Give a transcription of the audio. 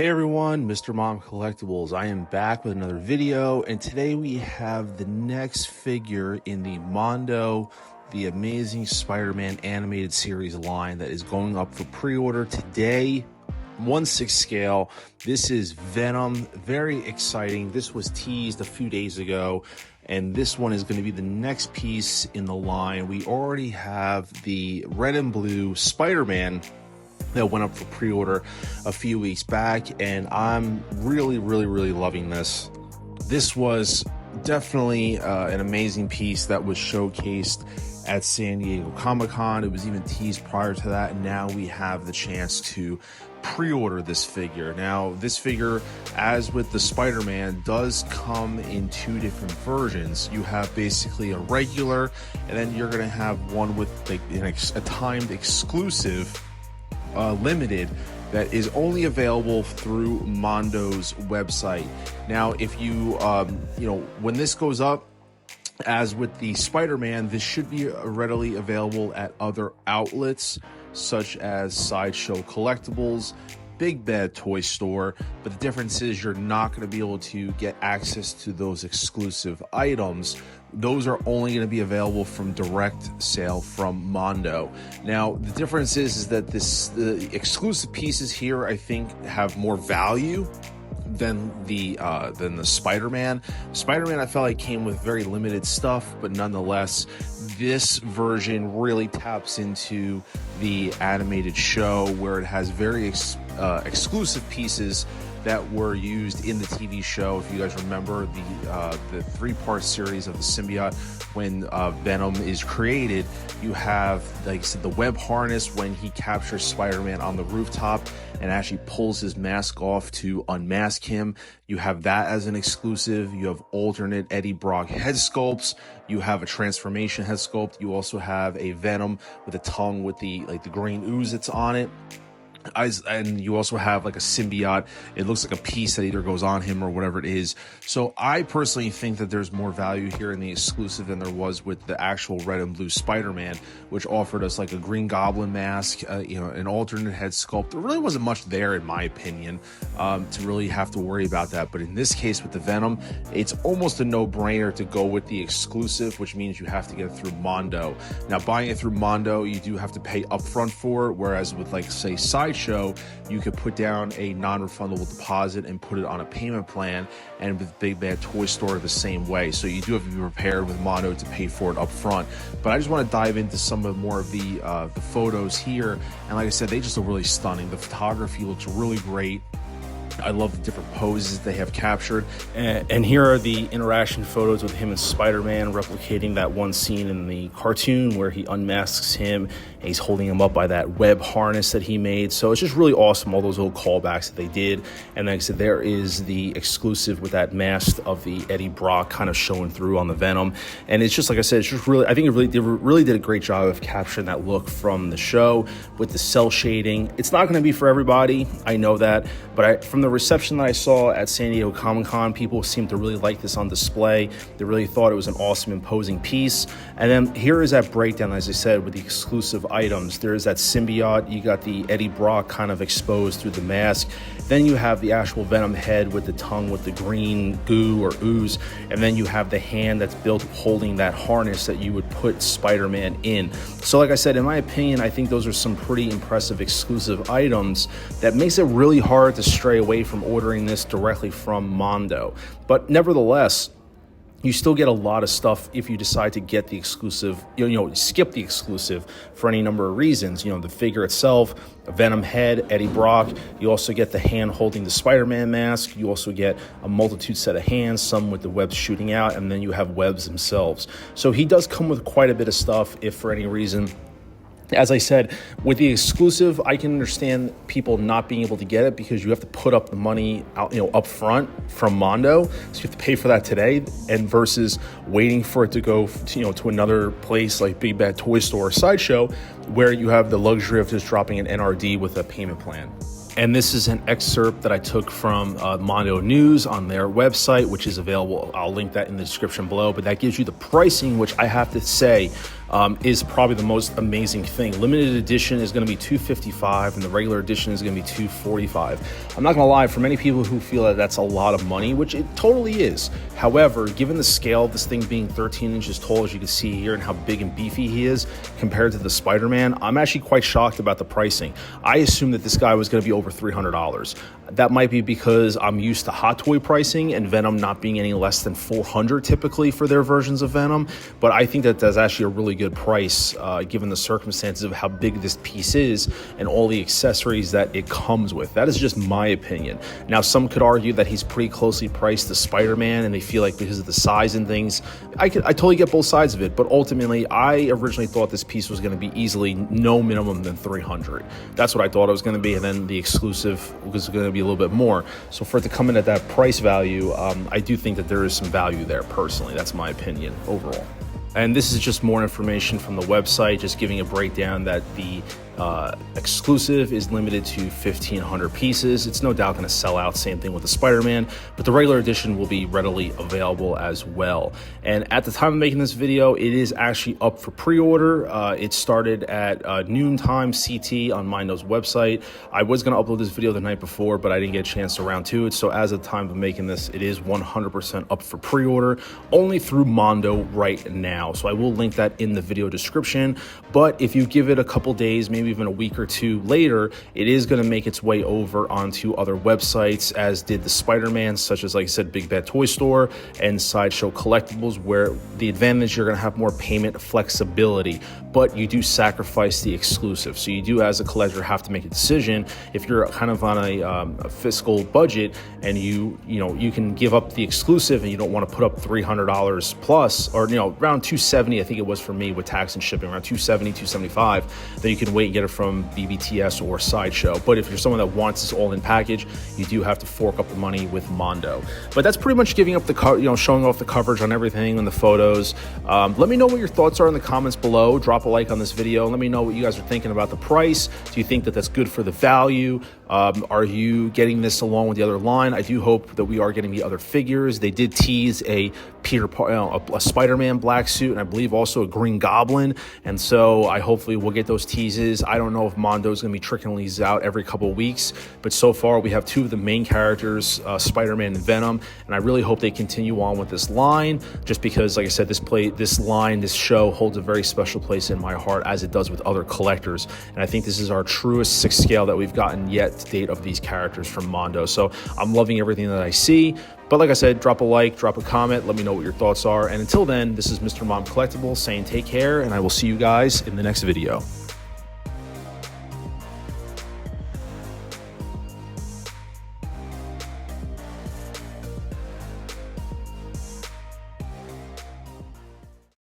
Hey everyone, Mr. Mom Collectibles. I am back with another video, and today we have the next figure in the Mondo, the Amazing Spider-Man animated series line that is going up for pre-order today. 1/6 scale. This is Venom. Very exciting. This was teased a few days ago, and this one is going to be the next piece in the line. We already have the red and blue Spider-Man that went up for pre-order a few weeks back, and I'm really loving this. This was definitely an amazing piece that was showcased at San Diego Comic-Con. It was even teased prior to that, and now we have the chance to pre-order this figure. Now, this figure, as with the Spider-Man, does come in two different versions. You have basically a regular, and then you're going to have one with like a timed exclusive limited that is only available through Mondo's website. Now, if you when this goes up, as with the Spider-Man, this should be readily available at other outlets such as Sideshow Collectibles, Big Bad Toy Store, but the difference is you're not going to be able to get access to those exclusive items. Those are only going to be available from direct sale from Mondo. Now, the difference is that the exclusive pieces here, I think, have more value than the Spider-Man. Spider-Man, I felt like came with very limited stuff, but nonetheless, this version really taps into the animated show, where it has very exclusive pieces that were used in the TV show. If you guys remember the three-part series of the symbiote, when Venom is created, you have, like I said, the web harness when he captures Spider-Man on the rooftop and actually pulls his mask off to unmask him. You have that as an exclusive. You have alternate Eddie Brock head sculpts. You have a transformation head sculpt. You also have a Venom with a tongue with the green ooze that's on it. And you also have like a symbiote. It looks like a piece that either goes on him or whatever it is. So I personally think that there's more value here in the exclusive than there was with the actual red and blue Spider-Man, which offered us like a Green Goblin mask, an alternate head sculpt. There really wasn't much there, in my opinion, to really have to worry about that. But in this case with the Venom, it's almost a no-brainer to go with the exclusive, which means you have to get it through Mondo. Now, buying it through Mondo, you do have to pay upfront for it, whereas with, like, say, Sideshow, you could put down a non-refundable deposit and put it on a payment plan, and with Big Bad Toy Store the same way. So you do have to be prepared with Mondo to pay for it up front. But I just want to dive into some of more of the photos here, and like I said, they just look really stunning. The photography looks really great. I love the different poses they have captured. And here are the interaction photos with him and Spider-Man, replicating that one scene in the cartoon where he unmasks him and he's holding him up by that web harness that he made. So it's just really awesome, all those little callbacks that they did. And like I said, there is the exclusive with that mask of the Eddie Brock kind of showing through on the Venom. And it's just, like I said, it's just really, I think it really did a great job of capturing that look from the show with the cell shading. It's not going to be for everybody, I know that, but from the reception that I saw at San Diego Comic-Con, people seemed to really like this on display. They really thought it was an awesome, imposing piece. And then here is that breakdown, as I said, with the exclusive items. There is that symbiote. You got the Eddie Brock kind of exposed through the mask. Then you have the actual Venom head with the tongue with the green goo or ooze. And then you have the hand that's built holding that harness that you would put Spider-Man in. So like I said, in my opinion, I think those are some pretty impressive exclusive items that makes it really hard to stray away from ordering this directly from Mondo. But nevertheless, you still get a lot of stuff if you decide to get the exclusive, skip the exclusive for any number of reasons. The figure itself, a Venom head, Eddie Brock. You also get the hand holding the Spider-Man mask. You also get a multitude set of hands, some with the webs shooting out, and then you have webs themselves. So he does come with quite a bit of stuff if for any reason. As I said, with the exclusive, I can understand people not being able to get it because you have to put up the money out, up front from Mondo. So you have to pay for that today, and versus waiting for it to go, to another place like Big Bad Toy Store or Sideshow, where you have the luxury of just dropping an NRD with a payment plan. And this is an excerpt that I took from Mondo News on their website, which is available. I'll link that in the description below. But that gives you the pricing, which I have to say, is probably the most amazing thing. Limited edition is going to be $255 and the regular edition is going to be $245. I'm not going to lie, for many people who feel that that's a lot of money, which it totally is. However, given the scale of this thing being 13 inches tall, as you can see here, and how big and beefy he is compared to the Spider-Man, I'm actually quite shocked about the pricing. I assumed that this guy was going to be over $300. That might be because I'm used to Hot Toy pricing and Venom not being any less than $400 typically for their versions of Venom, but I think that that's actually a really good price given the circumstances of how big this piece is and all the accessories that it comes with. That is just my opinion. Now, some could argue that he's pretty closely priced to Spider-Man, and they feel like because of the size and things, I totally get both sides of it, but ultimately, I originally thought this piece was going to be easily no minimum than $300. That's what I thought it was going to be, and then the exclusive was going to be a little bit more. So for it to come in at that price value, I do think that there is some value there personally. That's my opinion overall. And this is just more information from the website, just giving a breakdown that the exclusive is limited to 1,500 pieces. It's no doubt going to sell out, same thing with the Spider-Man, but the regular edition will be readily available as well. And at the time of making this video, it is actually up for pre-order. It started at noontime CT on Mondo's website. I was going to upload this video the night before, but I didn't get a chance to round to it. So as of the time of making this, it is 100% up for pre-order, only through Mondo right now. So I will link that in the video description. But if you give it a couple days, maybe even a week or two later, it is going to make its way over onto other websites, as did the Spider-Man, such as, like I said, Big Bad Toy Store and Sideshow Collectibles, where the advantage, you're going to have more payment flexibility, but you do sacrifice the exclusive. So you do, as a collector, have to make a decision. If you're kind of on a fiscal budget and you can give up the exclusive and you don't want to put up $300 plus, or around $270, I think it was for me with tax and shipping, around $270, $275, then you can wait and get it from BBTS or Sideshow. But if you're someone that wants this all-in package, you do have to fork up the money with Mondo. But that's pretty much giving up the showing off the coverage on everything and the photos. Let me know what your thoughts are in the comments below. Drop a like on this video. Let me know what you guys are thinking about the price. Do you think that that's good for the value? Are you getting this along with the other line? I do hope that we are getting the other figures. They did tease a a Spider-Man black suit, and I believe also a Green Goblin. And so hopefully we'll get those teases. I don't know if Mondo is going to be trickling these out every couple of weeks, but so far we have two of the main characters, Spider-Man and Venom, and I really hope they continue on with this line, just because, like I said, this show holds a very special place in my heart, as it does with other collectors. And I think this is our truest 6 scale that we've gotten yet to date of these characters from Mondo. So I'm loving everything that I see. But like I said, drop a like, drop a comment, let me know what your thoughts are. And until then, this is Mr. Mom Collectibles saying take care, and I will see you guys in the next video.